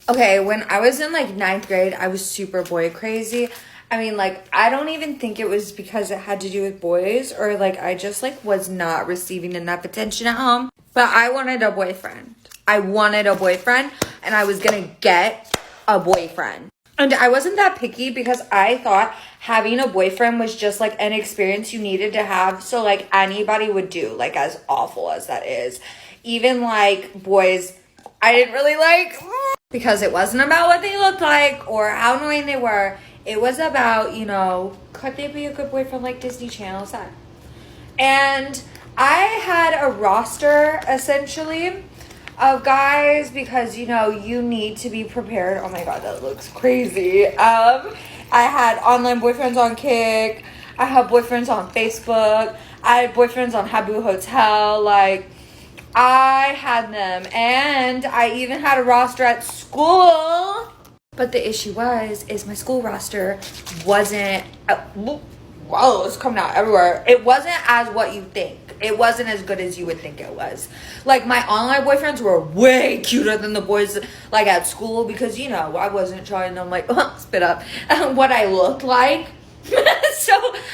Okay, when I was in like ninth grade, I was super boy crazy. I mean, like, I don't even think it was because it had to do with boys or like I just like was not receiving enough attention at home. But I wanted a boyfriend. I wanted a boyfriend and I was gonna get a boyfriend. And I wasn't that picky because I thought having a boyfriend was just like an experience you needed to have. So like anybody would do, like as awful as that is. Even like boys I didn't really like because it wasn't about what they looked like or how annoying they were. It was about, you know, could they be a good boyfriend like Disney Channel said? And I had a roster essentially of guys because, you know, you need to be prepared. Oh my God, that looks crazy. I had online boyfriends on Kik. I had boyfriends on Facebook. I had boyfriends on Habu Hotel. Like, I had them. And I even had a roster at school. But the issue is my school roster wasn't, whoa, it's coming out everywhere. It wasn't as what you think. It wasn't as good as you would think it was. Like, my online boyfriends were way cuter than the boys, like, at school. Because, you know, I wasn't trying to, like, spit up what I looked like. So,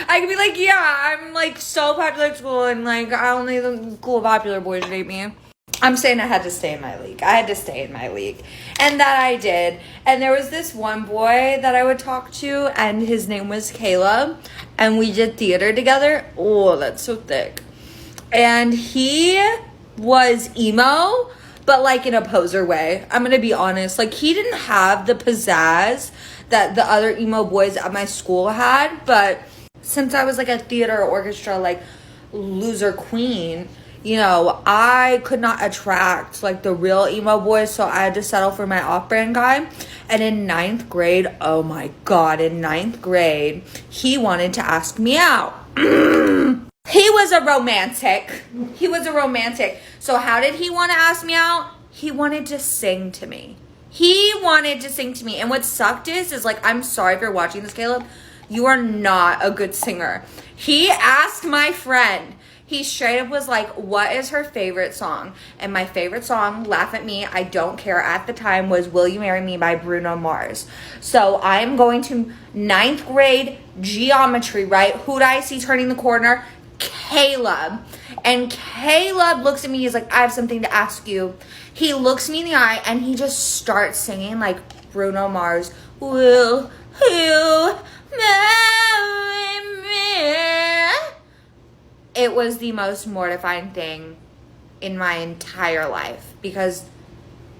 I could be like, yeah, I'm, like, so popular at school. And, like, only the cool popular boys date me. I'm saying I had to stay in my league. I had to stay in my league. And that I did. And there was this one boy that I would talk to. And his name was Caleb. And we did theater together. Oh, that's so thick. And he was emo, but like in a poser way. I'm going to be honest. Like, he didn't have the pizzazz that the other emo boys at my school had. But since I was like a theater orchestra, like loser queen, you know, I could not attract like the real emo boys. So I had to settle for my off-brand guy. And in ninth grade, oh my God, in ninth grade, he wanted to ask me out. He was a romantic. He was a romantic. So how did he want to ask me out? He wanted to sing to me. He wanted to sing to me. And what sucked is like, I'm sorry if you're watching this, Caleb. You are not a good singer. He asked my friend. He straight up was like, what is her favorite song? And my favorite song, Laugh at Me, I Don't Care, at the time was Will You Marry Me by Bruno Mars. So I am going to ninth grade geometry, right? Who did I see turning the corner? Caleb. And Caleb looks at me, he's like, I have something to ask you. He looks me in the eye and he just starts singing like Bruno Mars, Will You Marry Me? It was the most mortifying thing in my entire life because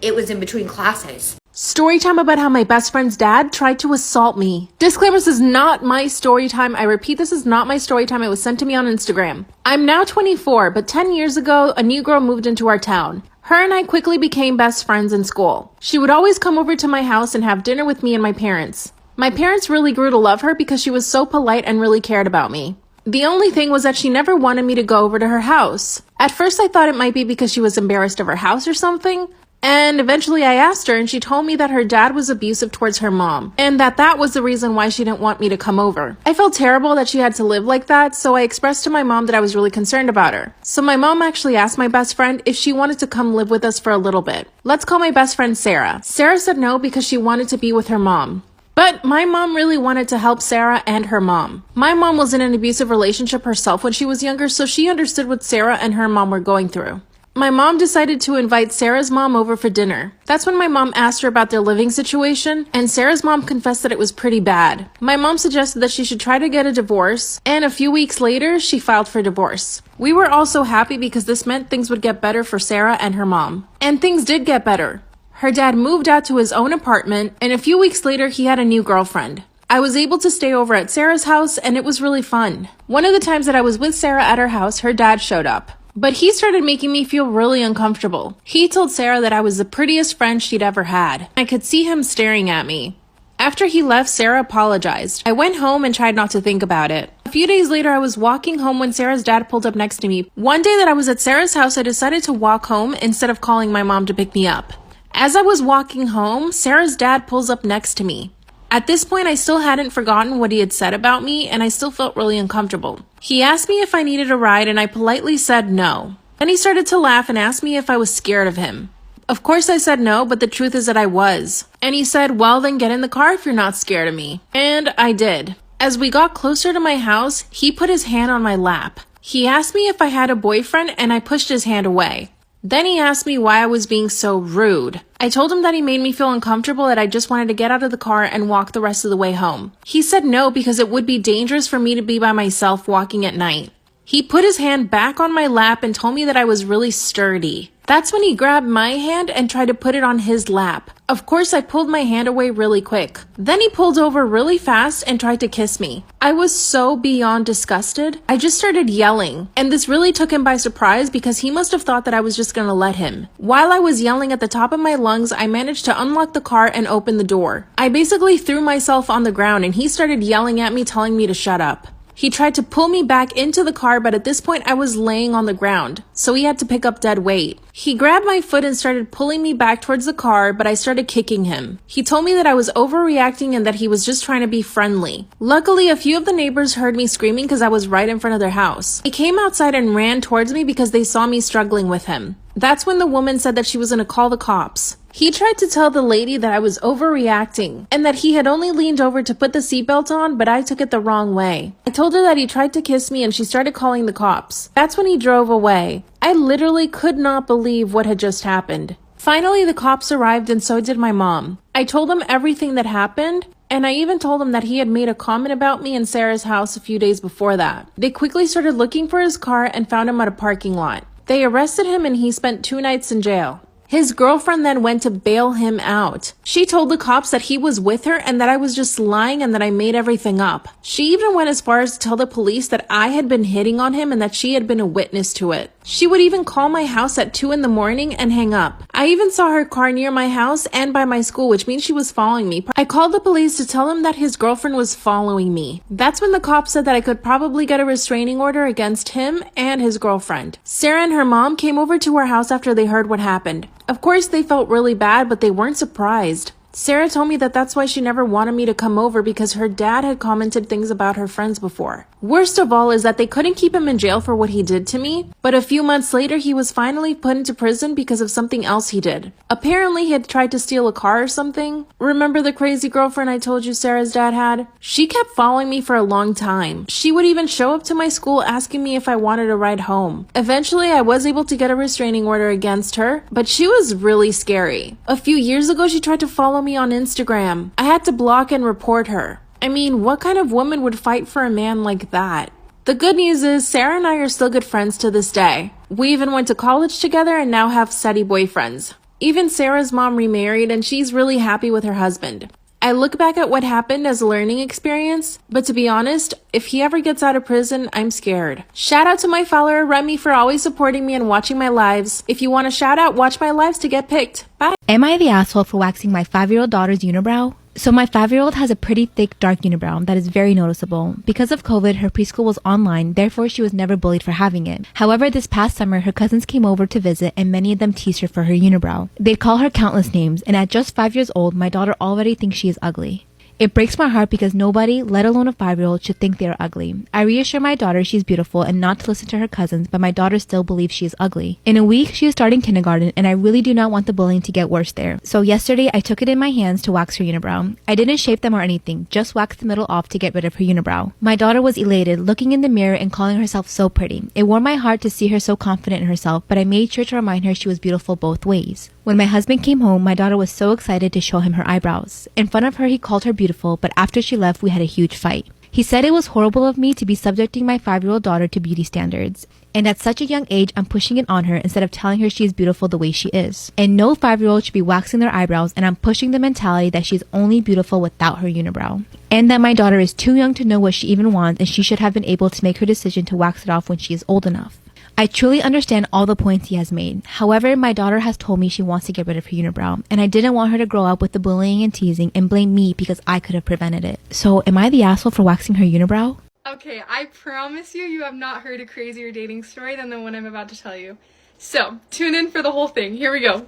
it was in between classes. Story time about how my best friend's dad tried to assault me. Disclaimer, this is not my story time. I repeat, this is not my story time. It was sent to me on Instagram. I'm now 24, but 10 years ago, a new girl moved into our town. Her and I quickly became best friends in school. She would always come over to my house and have dinner with me and my parents. My parents really grew to love her because she was so polite and really cared about me. The only thing was that she never wanted me to go over to her house. At first I thought it might be because she was embarrassed of her house or something. And eventually I asked her and she told me that her dad was abusive towards her mom. And that was the reason why she didn't want me to come over. I felt terrible that she had to live like that, so I expressed to my mom that I was really concerned about her. So my mom actually asked my best friend if she wanted to come live with us for a little bit. Let's call my best friend Sarah. Sarah said no because she wanted to be with her mom. But my mom really wanted to help Sarah and her mom. My mom was in an abusive relationship herself when she was younger, so she understood what Sarah and her mom were going through. My mom decided to invite Sarah's mom over for dinner. That's when my mom asked her about their living situation, and Sarah's mom confessed that it was pretty bad. My mom suggested that she should try to get a divorce, and a few weeks later, she filed for divorce. We were all so happy because this meant things would get better for Sarah and her mom. And things did get better. Her dad moved out to his own apartment, and a few weeks later, he had a new girlfriend. I was able to stay over at Sarah's house, and it was really fun. One of the times that I was with Sarah at her house, her dad showed up. But he started making me feel really uncomfortable. He told Sarah that I was the prettiest friend she'd ever had. I could see him staring at me. After he left, Sarah apologized. I went home and tried not to think about it. A few days later, I was walking home when Sarah's dad pulled up next to me. One day that I was at Sarah's house, I decided to walk home instead of calling my mom to pick me up. As I was walking home, Sarah's dad pulls up next to me. At this point, I still hadn't forgotten what he had said about me, and I still felt really uncomfortable. He asked me if I needed a ride, and I politely said no. Then he started to laugh and asked me if I was scared of him. Of course I said no, but the truth is that I was. And he said, well then get in the car if you're not scared of me. And I did. As we got closer to my house, he put his hand on my lap. He asked me if I had a boyfriend and I pushed his hand away. Then he asked me why I was being so rude. I told him that he made me feel uncomfortable, that I just wanted to get out of the car and walk the rest of the way home. He said no because it would be dangerous for me to be by myself walking at night. He put his hand back on my lap and told me that I was really sturdy. That's when he grabbed my hand and tried to put it on his lap. Of course, I pulled my hand away really quick. Then he pulled over really fast and tried to kiss me. I was so beyond disgusted. I just started yelling, and this really took him by surprise because he must have thought that I was just gonna let him. While I was yelling at the top of my lungs, I managed to unlock the car and open the door. I basically threw myself on the ground and he started yelling at me, telling me to shut up. He tried to pull me back into the car, but at this point I was laying on the ground, so he had to pick up dead weight. He grabbed my foot and started pulling me back towards the car, but I started kicking him. He told me that I was overreacting and that he was just trying to be friendly. Luckily, a few of the neighbors heard me screaming because I was right in front of their house. They came outside and ran towards me because they saw me struggling with him. That's when the woman said that she was going to call the cops. He tried to tell the lady that I was overreacting and that he had only leaned over to put the seatbelt on, but I took it the wrong way. I told her that he tried to kiss me and she started calling the cops. That's when he drove away. I literally could not believe what had just happened. Finally, the cops arrived and so did my mom. I told them everything that happened, and I even told him that he had made a comment about me in Sarah's house a few days before that. They quickly started looking for his car and found him at a parking lot. They arrested him and he spent 2 nights in jail. His girlfriend then went to bail him out. She told the cops that he was with her and that I was just lying and that I made everything up. She even went as far as to tell the police that I had been hitting on him and that she had been a witness to it. She would even call my house at 2 in the morning and hang up. I even saw her car near my house and by my school, which means she was following me. I called the police to tell them that his girlfriend was following me. That's when the cops said that I could probably get a restraining order against him and his girlfriend. Sarah and her mom came over to our house after they heard what happened. Of course, they felt really bad, but they weren't surprised. Sarah told me that that's why she never wanted me to come over because her dad had commented things about her friends before. Worst of all is that they couldn't keep him in jail for what he did to me, but a few months later he was finally put into prison because of something else he did. Apparently he had tried to steal a car or something. Remember the crazy girlfriend I told you Sarah's dad had? She kept following me for a long time. She would even show up to my school asking me if I wanted a ride home. Eventually I was able to get a restraining order against her, but she was really scary. A few years ago she tried to follow me on Instagram. I had to block and report her. I mean, what kind of woman would fight for a man like that? The good news is Sarah and I are still good friends to this day. We even went to college together and now have steady boyfriends. Even Sarah's mom remarried and she's really happy with her husband. I look back at what happened as a learning experience, but to be honest, if he ever gets out of prison, I'm scared. Shout out to my follower Remy for always supporting me and watching my lives. If you want a shout out, watch my lives to get picked. Bye. Am I the asshole for waxing my 5-year-old daughter's unibrow? So my 5-year-old has a pretty thick dark unibrow that is very noticeable. Because of COVID, her preschool was online, therefore she was never bullied for having it. However, this past summer, her cousins came over to visit and many of them teased her for her unibrow. They'd call her countless names, and at just 5 years old, my daughter already thinks she is ugly. It breaks my heart because nobody, let alone a 5-year-old, should think they are ugly. I reassure my daughter she's beautiful and not to listen to her cousins, but my daughter still believes she is ugly. In a week, she is starting kindergarten, and I really do not want the bullying to get worse there. So yesterday, I took it in my hands to wax her unibrow. I didn't shape them or anything, just waxed the middle off to get rid of her unibrow. My daughter was elated, looking in the mirror and calling herself so pretty. It warmed my heart to see her so confident in herself, but I made sure to remind her she was beautiful both ways. When my husband came home, my daughter was so excited to show him her eyebrows. In front of her, he called her beautiful, but after she left, we had a huge fight. He said it was horrible of me to be subjecting my 5-year-old daughter to beauty standards. And at such a young age, I'm pushing it on her instead of telling her she is beautiful the way she is. And no 5-year-old should be waxing their eyebrows, and I'm pushing the mentality that she's only beautiful without her unibrow. And that my daughter is too young to know what she even wants, and she should have been able to make her decision to wax it off when she is old enough. I truly understand all the points he has made. However, my daughter has told me she wants to get rid of her unibrow, and I didn't want her to grow up with the bullying and teasing and blame me because I could have prevented it. So, am I the asshole for waxing her unibrow? Okay, I promise you have not heard a crazier dating story than the one I'm about to tell you. So, tune in for the whole thing. Here we go.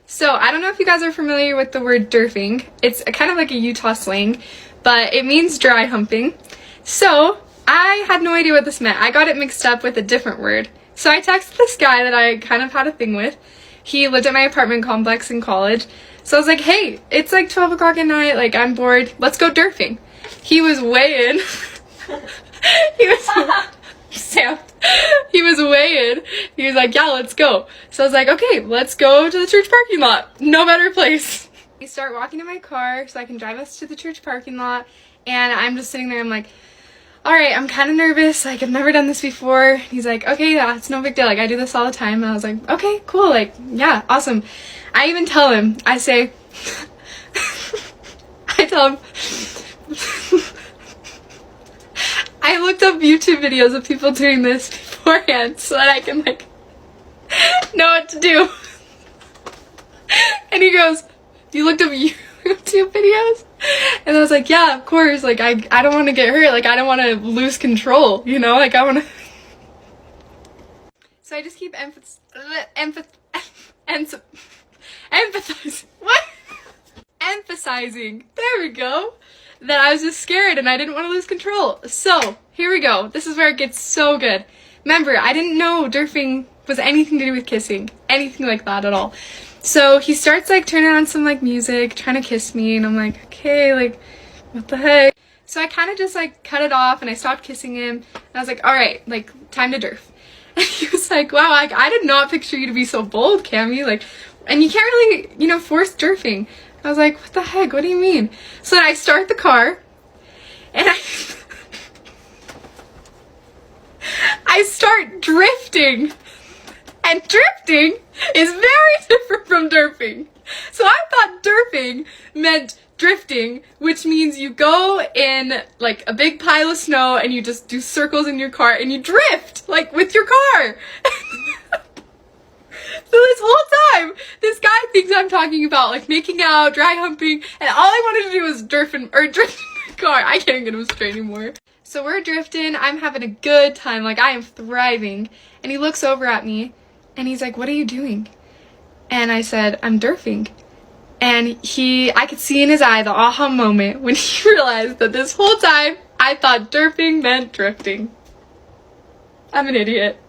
So, I don't know if you guys are familiar with the word derping. It's kind of like a Utah slang, but it means dry humping. So, I had no idea what this meant. I got it mixed up with a different word. So I texted this guy that I kind of had a thing with. he lived at my apartment complex in college. So I was like, hey, it's like 12 o'clock at night, like I'm bored, let's go derping. He was way in. He was Sam. He was way in. He was like, yeah, let's go. So I was like, okay, let's go to the church parking lot. No better place. We start walking to my car so I can drive us to the church parking lot. And I'm just sitting there, I'm like, all right, I'm kind of nervous. Like, I've never done this before. He's like, okay, yeah, it's no big deal. Like, I do this all the time. And I was like, okay, cool. Like, yeah, awesome. I even tell him, I say, I tell him, I looked up YouTube videos of people doing this beforehand so that I can, like, know what to do. And he goes, you looked up YouTube videos? And I was like, yeah, of course. Like, I don't want to get hurt. Like, I don't want to lose control, you know? Like, I want to... So I just keep emphasizing, there we go, that I was just scared and I didn't want to lose control. So, here we go. This is where it gets so good. Remember, I didn't know derping was anything to do with kissing. Anything like that at all. So he starts like turning on some like music, trying to kiss me, and I'm like, okay, like, what the heck? So I kind of just like cut it off and I stopped kissing him. And I was like, all right, like, time to derp. And he was like, wow, I did not picture you to be so bold, Cammy. Like, and you can't really, you know, force derping. I was like, what the heck? What do you mean? So then I start the car and I start drifting. And drifting is very different from derping. So I thought derping meant drifting, which means you go in like a big pile of snow and you just do circles in your car and you drift, like with your car. So this whole time, this guy thinks I'm talking about like making out, dry humping, and all I wanted to do was drift in my car. I can't get him straight anymore. So we're drifting, I'm having a good time, like I am thriving. And he looks over at me and he's like, what are you doing? And I said, I'm derping. And I could see in his eye the aha moment when he realized that this whole time I thought derping meant drifting. I'm an idiot.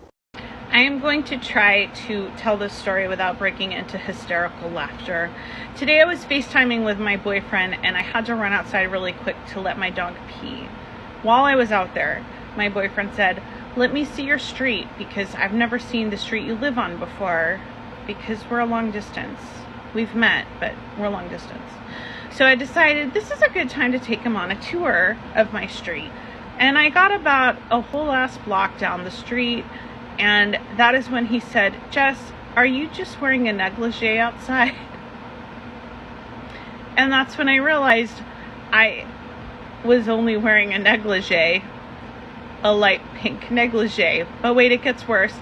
I am going to try to tell this story without breaking into hysterical laughter. Today I was FaceTiming with my boyfriend and I had to run outside really quick to let my dog pee. While I was out there, my boyfriend said, let me see your street because I've never seen the street you live on before because we're a long distance. We've met, but we're long distance. So I decided this is a good time to take him on a tour of my street. And I got about a whole ass block down the street. And that is when he said, Jess, are you just wearing a negligee outside? And that's when I realized I was only wearing a negligee, a light pink negligee. But wait, it gets worse.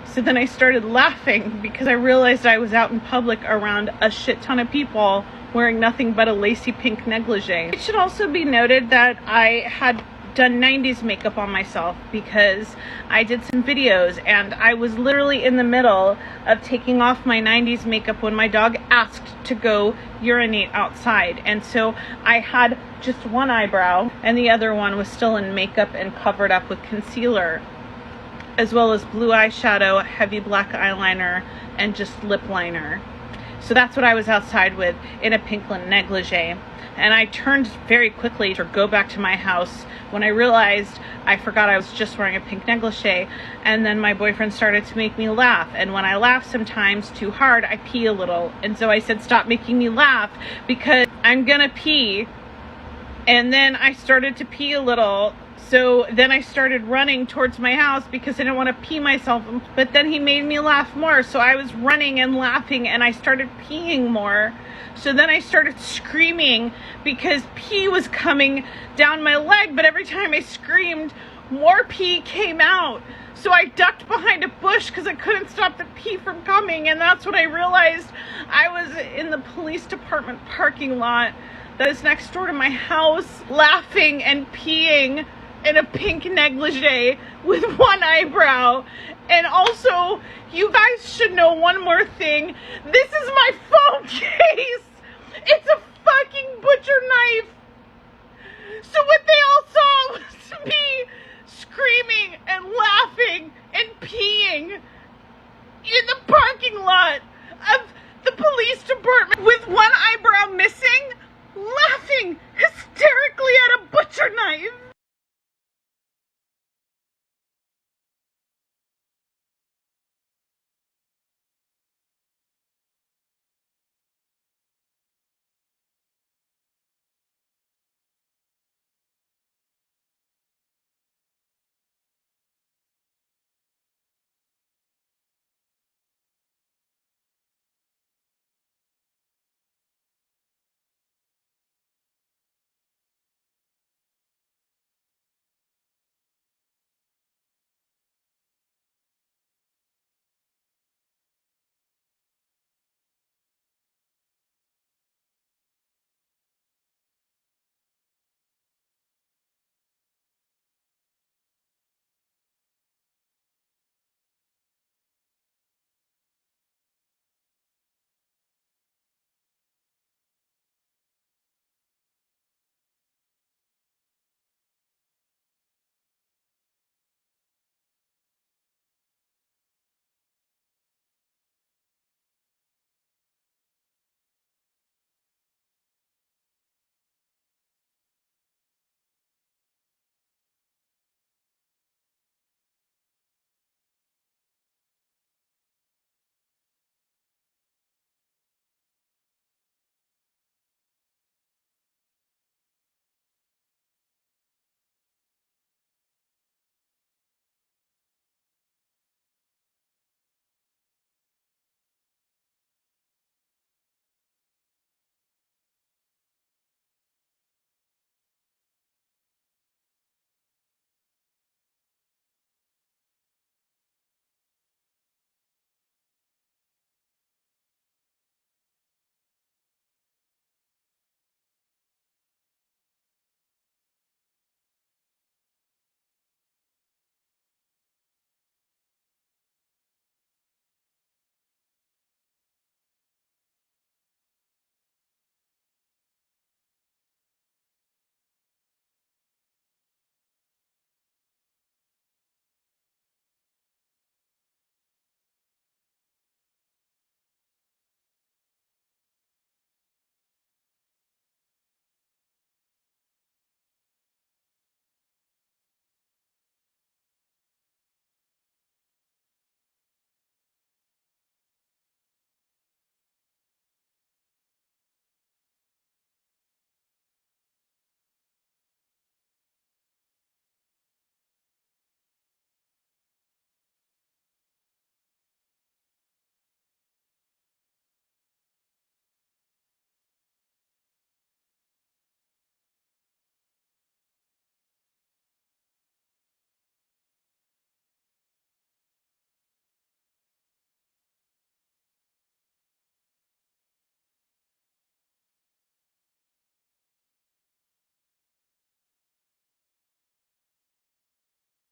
So then I started laughing because I realized I was out in public around a shit ton of people wearing nothing but a lacy pink negligee. It should also be noted that I had done 90s makeup on myself because I did some videos and I was literally in the middle of taking off my 90s makeup when my dog asked to go urinate outside. And so I had just one eyebrow and the other one was still in makeup and covered up with concealer, as well as blue eyeshadow, heavy black eyeliner, and just lip liner. So that's what I was outside with, in a pink negligee. And I turned very quickly to go back to my house when I realized I forgot I was just wearing a pink negligee. And then my boyfriend started to make me laugh. And when I laugh sometimes too hard, I pee a little. And so I said, stop making me laugh because I'm gonna pee. And then I started to pee a little. So then I started running towards my house because I didn't want to pee myself. But then he made me laugh more. So I was running and laughing and I started peeing more. So then I started screaming because pee was coming down my leg. But every time I screamed, more pee came out. So I ducked behind a bush because I couldn't stop the pee from coming. And that's when I realized I was in the police department parking lot that is next door to my house, laughing and peeing in a pink negligee with one eyebrow. And also, you guys should know one more thing. This is my phone case. It's a fucking butcher knife. So what they all saw was me screaming and laughing and peeing in the parking lot police department with one eyebrow